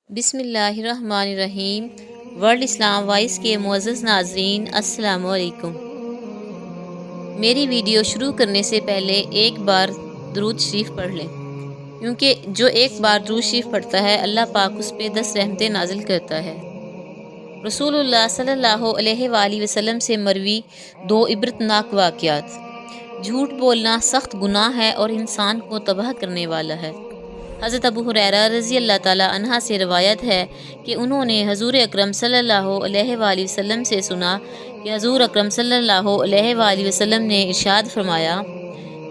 بسم اللہ الرحمن الرحیم۔ ورلڈ اسلام وائس کے معزز ناظرین السلام علیکم۔ میری ویڈیو شروع کرنے سے پہلے ایک بار درود شریف پڑھ لیں، کیونکہ جو ایک بار درود شریف پڑھتا ہے اللہ پاک اس پہ 10 رحمتیں نازل کرتا ہے۔ رسول اللہ صلی اللہ علیہ وآلہ وسلم سے مروی 2 عبرتناک واقعات۔ جھوٹ بولنا سخت گناہ ہے اور انسان کو تباہ کرنے والا ہے۔ حضرت ابو ہریرہ رضی اللہ تعالیٰ عنہ سے روایت ہے کہ انہوں نے حضور اکرم صلی اللہ علیہ وآلہ وسلم سے سنا کہ حضور اکرم صلی اللہ علیہ وآلہ وسلم نے ارشاد فرمایا،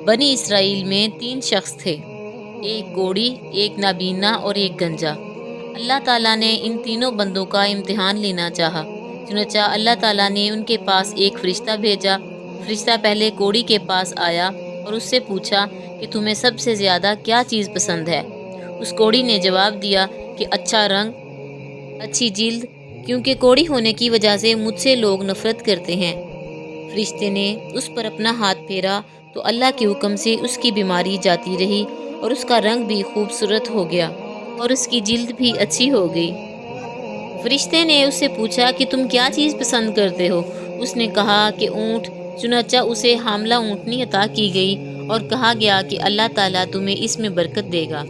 بنی اسرائیل میں 3 شخص تھے، ایک کوڑی، ایک نابینا اور ایک گنجا۔ اللہ تعالیٰ نے ان تینوں بندوں کا امتحان لینا چاہا، چنانچہ اللہ تعالیٰ نے ان کے پاس ایک فرشتہ بھیجا۔ فرشتہ پہلے کوڑی کے پاس آیا اور اس سے پوچھا کہ تمہیں سب سے زیادہ کیا چیز پسند ہے؟ اس کوڑی نے جواب دیا کہ اچھا رنگ، اچھی جلد، کیونکہ کوڑی ہونے کی وجہ سے مجھ سے لوگ نفرت کرتے ہیں۔ فرشتے نے اس پر اپنا ہاتھ پھیرا تو اللہ کے حکم سے اس کی بیماری جاتی رہی اور اس کا رنگ بھی خوبصورت ہو گیا اور اس کی جلد بھی اچھی ہو گئی۔ فرشتے نے اس سے پوچھا کہ تم کیا چیز پسند کرتے ہو؟ اس نے کہا کہ اونٹ، چنانچہ اسے حاملہ اونٹنی عطا کی گئی اور کہا گیا کہ اللہ تعالیٰ تمہیں اس میں برکت دے گا۔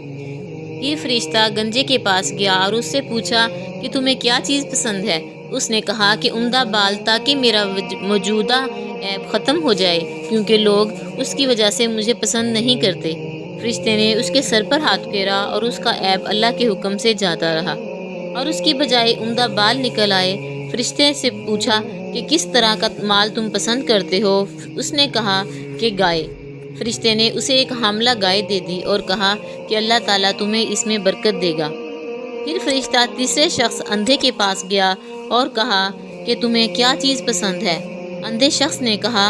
پھر فرشتہ گنجے کے پاس گیا اور اس سے پوچھا کہ تمہیں کیا چیز پسند ہے؟ اس نے کہا کہ عمدہ بال، تاکہ میرا موجودہ عیب ختم ہو جائے، کیونکہ لوگ اس کی وجہ سے مجھے پسند نہیں کرتے۔ فرشتے نے اس کے سر پر ہاتھ پھیرا اور اس کا عیب اللہ کے حکم سے جاتا رہا اور اس کی بجائے عمدہ بال نکل آئے۔ فرشتے سے پوچھا کہ کس طرح کا مال تم پسند کرتے ہو؟ اس نے کہا کہ گائے۔ فرشتے نے اسے ایک حاملہ گائے دے دی اور کہا کہ اللہ تعالیٰ تمہیں اس میں برکت دے گا۔ پھر فرشتہ تیسرے شخص اندھے کے پاس گیا اور کہا کہ تمہیں کیا چیز پسند ہے؟ اندھے شخص نے کہا،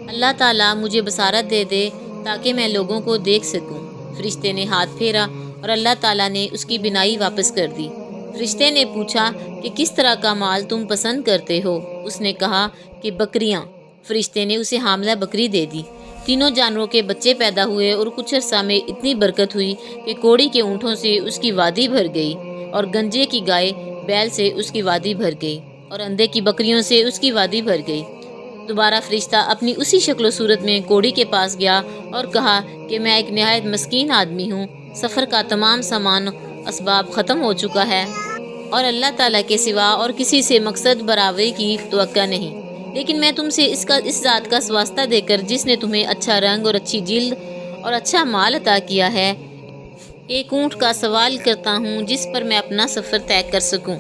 اللہ تعالیٰ مجھے بصارت دے دے تاکہ میں لوگوں کو دیکھ سکوں۔ فرشتے نے ہاتھ پھیرا اور اللہ تعالیٰ نے اس کی بینائی واپس کر دی۔ فرشتے نے پوچھا کہ کس طرح کا مال تم پسند کرتے ہو؟ اس نے کہا کہ بکریاں۔ فرشتے نے اسے حاملہ بکری دے دی۔ تینوں جانوروں کے بچے پیدا ہوئے اور کچھ عرصہ میں اتنی برکت ہوئی کہ کوڑی کے اونٹوں سے اس کی وادی بھر گئی اور گنجے کی گائے بیل سے اس کی وادی بھر گئی اور اندھے کی بکریوں سے اس کی وادی بھر گئی۔ دوبارہ فرشتہ اپنی اسی شکل و صورت میں کوڑی کے پاس گیا اور کہا کہ میں ایک نہایت مسکین آدمی ہوں، سفر کا تمام سامان اسباب ختم ہو چکا ہے اور اللہ تعالیٰ کے سوا اور کسی سے مقصد برابری کی توقع نہیں، لیکن میں تم سے اس ذات کا واسطہ دے کر جس نے تمہیں اچھا رنگ اور اچھی جلد اور اچھا مال عطا کیا ہے، ایک اونٹ کا سوال کرتا ہوں جس پر میں اپنا سفر طے کر سکوں۔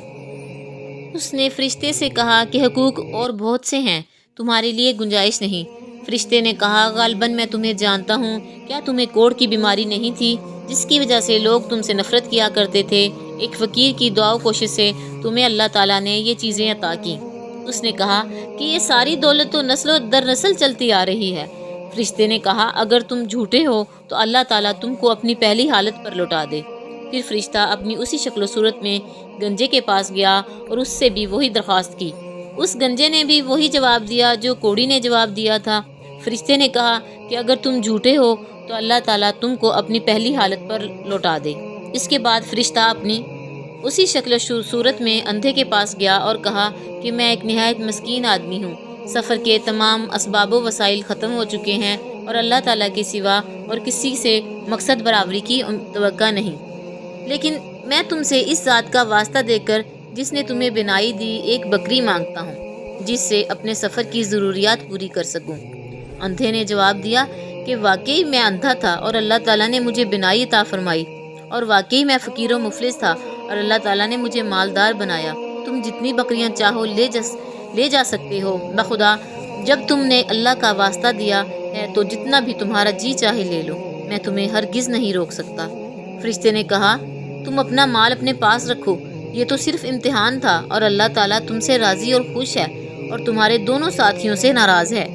اس نے فرشتے سے کہا کہ حقوق اور بہت سے ہیں، تمہارے لیے گنجائش نہیں۔ فرشتے نے کہا، غالباً میں تمہیں جانتا ہوں، کیا تمہیں کوڑ کی بیماری نہیں تھی جس کی وجہ سے لوگ تم سے نفرت کیا کرتے تھے؟ ایک فقیر کی دعا و کوشش سے تمہیں اللہ تعالیٰ نے یہ چیزیں عطا کی۔ اس نے کہا کہ یہ ساری دولت تو نسل و در نسل چلتی آ رہی ہے۔ فرشتے نے کہا، اگر تم جھوٹے ہو تو اللہ تعالیٰ تم کو اپنی پہلی حالت پر لوٹا دے۔ پھر فرشتہ اپنی اسی شکل و صورت میں گنجے کے پاس گیا اور اس سے بھی وہی درخواست کی۔ اس گنجے نے بھی وہی جواب دیا جو کوڑی نے جواب دیا تھا۔ فرشتے نے کہا کہ اگر تم جھوٹے ہو تو اللہ تعالیٰ تم کو اپنی پہلی حالت پر لوٹا دے۔ اس کے بعد فرشتہ اپنی اسی شکل و صورت میں اندھے کے پاس گیا اور کہا کہ میں ایک نہایت مسکین آدمی ہوں، سفر کے تمام اسباب و وسائل ختم ہو چکے ہیں اور اللہ تعالیٰ کے سوا اور کسی سے مقصد برابری کی توقع نہیں، لیکن میں تم سے اس ذات کا واسطہ دے کر جس نے تمہیں بینائی دی ایک بکری مانگتا ہوں جس سے اپنے سفر کی ضروریات پوری کر سکوں۔ اندھے نے جواب دیا کہ واقعی میں اندھا تھا اور اللہ تعالیٰ نے مجھے بینائی عطا فرمائی، اور واقعی میں فقیر و مفلس تھا اور اللہ تعالیٰ نے مجھے مالدار بنایا۔ تم جتنی بکریاں چاہو لے جا سکتے ہو، بخدا جب تم نے اللہ کا واسطہ دیا ہے تو جتنا بھی تمہارا جی چاہے لے لو، میں تمہیں ہرگز نہیں روک سکتا۔ فرشتے نے کہا، تم اپنا مال اپنے پاس رکھو، یہ تو صرف امتحان تھا اور اللہ تعالیٰ تم سے راضی اور خوش ہے اور تمہارے دونوں ساتھیوں سے ناراض ہے۔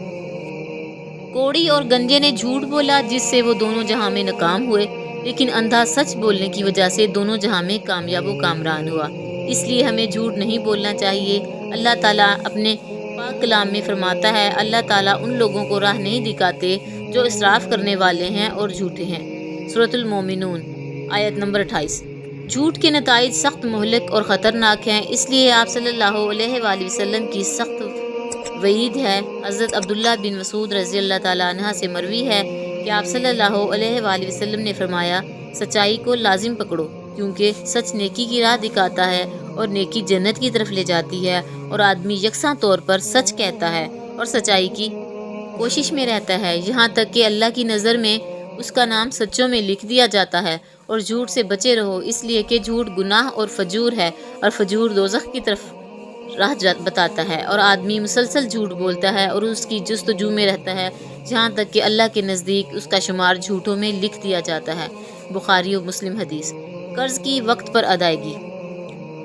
کوڑی اور گنجے نے جھوٹ بولا جس سے وہ دونوں جہاں میں ناکام ہوئے، لیکن اندھا سچ بولنے کی وجہ سے دونوں جہاں میں کامیاب و کامران ہوا۔ اس لیے ہمیں جھوٹ نہیں بولنا چاہیے۔ اللہ تعالیٰ اپنے پاک کلام میں فرماتا ہے، اللہ تعالیٰ ان لوگوں کو راہ نہیں دکھاتے جو اسراف کرنے والے ہیں اور جھوٹے ہیں۔ سورۃ المومنون آیت نمبر 28۔ جھوٹ کے نتائج سخت مہلک اور خطرناک ہیں، اس لیے آپ صلی اللہ علیہ وآلہ وسلم کی سخت وعید ہے۔ حضرت عبداللہ بن مسعود رضی اللہ تعالیٰ عنہ سے مروی ہے کہ آپ صلی اللہ علیہ وآلہ وسلم نے فرمایا، سچائی کو لازم پکڑو، کیونکہ سچ نیکی کی راہ دکھاتا ہے اور نیکی جنت کی طرف لے جاتی ہے، اور آدمی یکساں طور پر سچ کہتا ہے اور سچائی کی کوشش میں رہتا ہے، یہاں تک کہ اللہ کی نظر میں اس کا نام سچوں میں لکھ دیا جاتا ہے۔ اور جھوٹ سے بچے رہو، اس لیے کہ جھوٹ گناہ اور فجور ہے، اور فجور دوزخ کی طرف راہ بتاتا ہے، اور آدمی مسلسل جھوٹ بولتا ہے اور اس کی جستجو میں رہتا ہے، جہاں تک کہ اللہ کے نزدیک اس کا شمار جھوٹوں میں لکھ دیا جاتا ہے۔ بخاری و مسلم حدیث۔ قرض کی وقت پر ادائیگی۔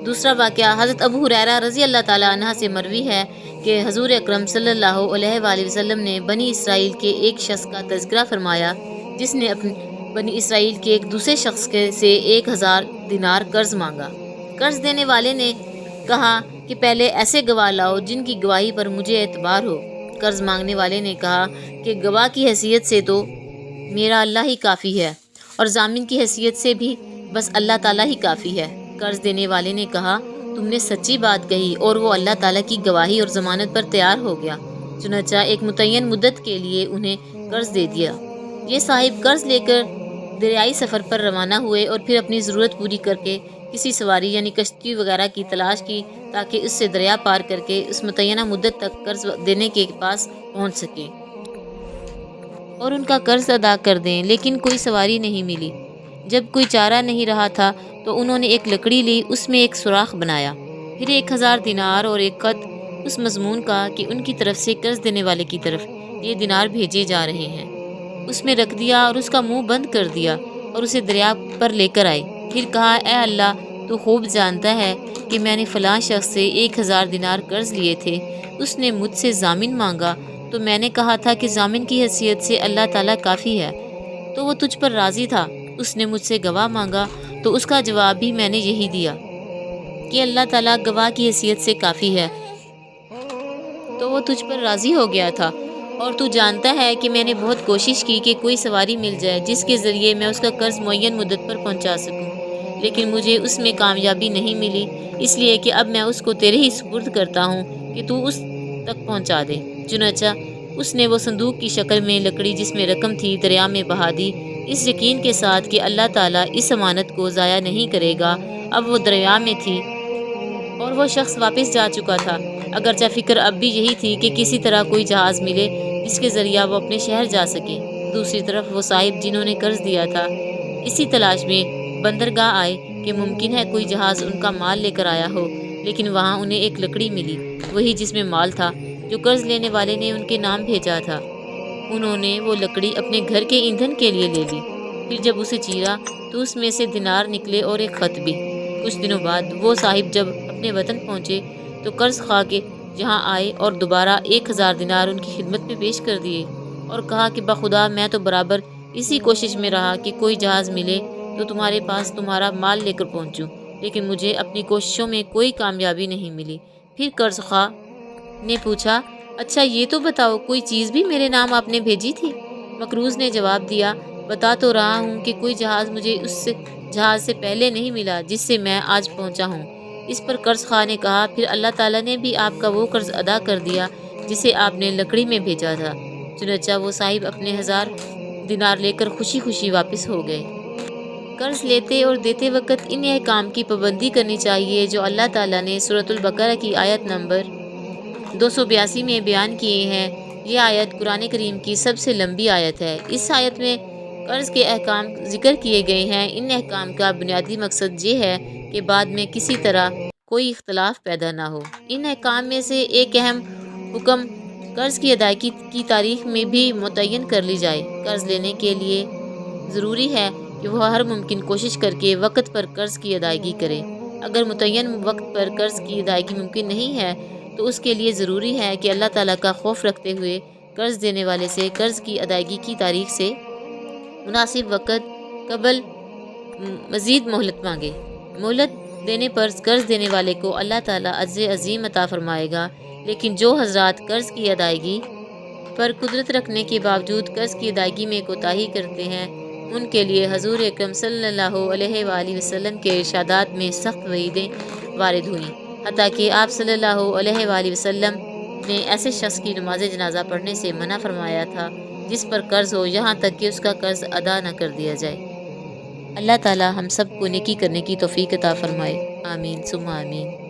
دوسرا واقعہ حضرت ابو ہریرہ رضی اللہ تعالیٰ عنہ سے مروی ہے کہ حضور اکرم صلی اللہ علیہ وآلہ وسلم نے بنی اسرائیل کے ایک شخص کا تذکرہ فرمایا جس نے اپنے بنی اسرائیل کے ایک دوسرے شخص سے 1000 دینار قرض مانگا۔ قرض دینے والے نے کہا کہ پہلے ایسے گواہ لاؤ جن کی گواہی پر مجھے اعتبار ہو۔ قرض مانگنے والے نے کہا کہ گواہ کی حیثیت سے تو میرا اللہ ہی کافی ہے، اور ضامن کی حیثیت سے بھی بس اللہ تعالیٰ ہی کافی ہے۔ قرض دینے والے نے کہا، تم نے سچی بات کہی، اور وہ اللہ تعالیٰ کی گواہی اور ضمانت پر تیار ہو گیا۔ چنانچہ ایک متعین مدت کے لیے انہیں قرض دے دیا۔ یہ صاحب قرض لے کر دریائی سفر پر روانہ ہوئے اور پھر اپنی ضرورت پوری کر کے کسی سواری یعنی کشتی وغیرہ کی تلاش کی تاکہ اس سے دریا پار کر کے اس متعینہ مدت تک قرض دینے کے پاس پہنچ سکیں اور ان کا قرض ادا کر دیں، لیکن کوئی سواری نہیں ملی۔ جب کوئی چارہ نہیں رہا تھا تو انہوں نے ایک لکڑی لی، اس میں ایک سوراخ بنایا، پھر 1000 دینار اور ایک خط اس مضمون کا کہ ان کی طرف سے قرض دینے والے کی طرف یہ دینار بھیجے جا رہے ہیں، اس میں رکھ دیا اور اس کا منہ بند کر دیا اور اسے دریا پر لے کر آئے۔ پھر کہا، اے اللہ، تو خوب جانتا ہے کہ میں نے فلاں شخص سے 1000 دینار قرض لیے تھے، اس نے مجھ سے ضامن مانگا تو میں نے کہا تھا کہ ضامن کی حیثیت سے اللہ تعالیٰ کافی ہے، تو وہ تجھ پر راضی تھا۔ اس نے مجھ سے گواہ مانگا تو اس کا جواب بھی میں نے یہی دیا کہ اللہ تعالیٰ گواہ کی حیثیت سے کافی ہے، تو وہ تجھ پر راضی ہو گیا تھا۔ اور تو جانتا ہے کہ میں نے بہت کوشش کی کہ کوئی سواری مل جائے جس کے ذریعے میں اس کا قرض معین مدت پر پہنچا سکوں، لیکن مجھے اس میں کامیابی نہیں ملی، اس لیے کہ اب میں اس کو تیرے ہی سپرد کرتا ہوں کہ تو اس تک پہنچا دے۔ چنانچہ اس نے وہ صندوق کی شکل میں لکڑی جس میں رقم تھی دریا میں بہا دی، اس یقین کے ساتھ کہ اللہ تعالیٰ اس امانت کو ضائع نہیں کرے گا۔ اب وہ دریا میں تھی اور وہ شخص واپس جا چکا تھا، اگرچہ فکر اب بھی یہی تھی کہ کسی طرح کوئی جہاز ملے جس کے ذریعہ وہ اپنے شہر جا سکے۔ دوسری طرف وہ صاحب جنہوں نے قرض دیا تھا اسی تلاش میں بندرگاہ آئے کہ ممکن ہے کوئی جہاز ان کا مال لے کر آیا ہو، لیکن وہاں انہیں ایک لکڑی ملی، وہی جس میں مال تھا جو قرض لینے والے نے ان کے نام بھیجا تھا۔ انہوں نے وہ لکڑی اپنے گھر کے ایندھن کے لیے لے لی، پھر جب اسے چیرا تو اس میں سے دینار نکلے اور ایک خط بھی۔ کچھ دنوں بعد وہ صاحب جب اپنے وطن پہنچے تو قرض خواہ کے جہاں آئے اور دوبارہ 1000 دینار ان کی خدمت میں پیش کر دیے اور کہا کہ بخدا میں تو برابر اسی کوشش میں رہا کہ کوئی جہاز ملے تو تمہارے پاس تمہارا مال لے کر پہنچوں، لیکن مجھے اپنی کوششوں میں کوئی کامیابی نہیں ملی۔ پھر قرض خواہ نے پوچھا، اچھا یہ تو بتاؤ کوئی چیز بھی میرے نام آپ نے بھیجی تھی؟ مقروض نے جواب دیا، بتا تو رہا ہوں کہ کوئی جہاز مجھے اس جہاز سے پہلے نہیں ملا جس سے میں آج پہنچا ہوں۔ اس پر قرض خواہ نے کہا، پھر اللہ تعالیٰ نے بھی آپ کا وہ قرض ادا کر دیا جسے آپ نے لکڑی میں بھیجا تھا۔ چنانچہ وہ صاحب اپنے 1000 دینار لے کر خوشی خوشی واپس ہو گئے۔ قرض لیتے اور دیتے وقت ان احکام کی پابندی کرنی چاہیے جو اللہ تعالیٰ نے سورۃ البقرہ کی آیت نمبر 282 میں بیان کیے ہیں۔ یہ آیت قرآن کریم کی سب سے لمبی آیت ہے۔ اس آیت میں قرض کے احکام ذکر کیے گئے ہیں۔ ان احکام کا بنیادی مقصد یہ ہے کہ بعد میں کسی طرح کوئی اختلاف پیدا نہ ہو۔ ان احکام میں سے ایک اہم حکم قرض کی ادائیگی کی تاریخ میں بھی متعین کر لی جائے۔ قرض لینے کے لیے ضروری ہے کہ وہ ہر ممکن کوشش کر کے وقت پر قرض کی ادائیگی کرے۔ اگر متعین وقت پر قرض کی ادائیگی ممکن نہیں ہے تو اس کے لیے ضروری ہے کہ اللہ تعالیٰ کا خوف رکھتے ہوئے قرض دینے والے سے قرض کی ادائیگی کی تاریخ سے مناسب وقت قبل مزید مہلت مانگے۔ مہلت دینے پر قرض دینے والے کو اللہ تعالیٰ اجر عظیم عطا فرمائے گا، لیکن جو حضرات قرض کی ادائیگی پر قدرت رکھنے کے باوجود قرض کی ادائیگی میں کوتاہی کرتے ہیں ان کے لیے حضور اکرم صلی اللہ علیہ وآلہ وسلم کے ارشادات میں سخت وعیدیں وارد ہوئیں، حتیٰ کہ آپ صلی اللہ علیہ وآلہ وسلم نے ایسے شخص کی نماز جنازہ پڑھنے سے منع فرمایا تھا جس پر قرض ہو، یہاں تک کہ اس کا قرض ادا نہ کر دیا جائے۔ اللہ تعالی ہم سب کو نیکی کرنے کی توفیق عطا فرمائے، آمین ثم آمین۔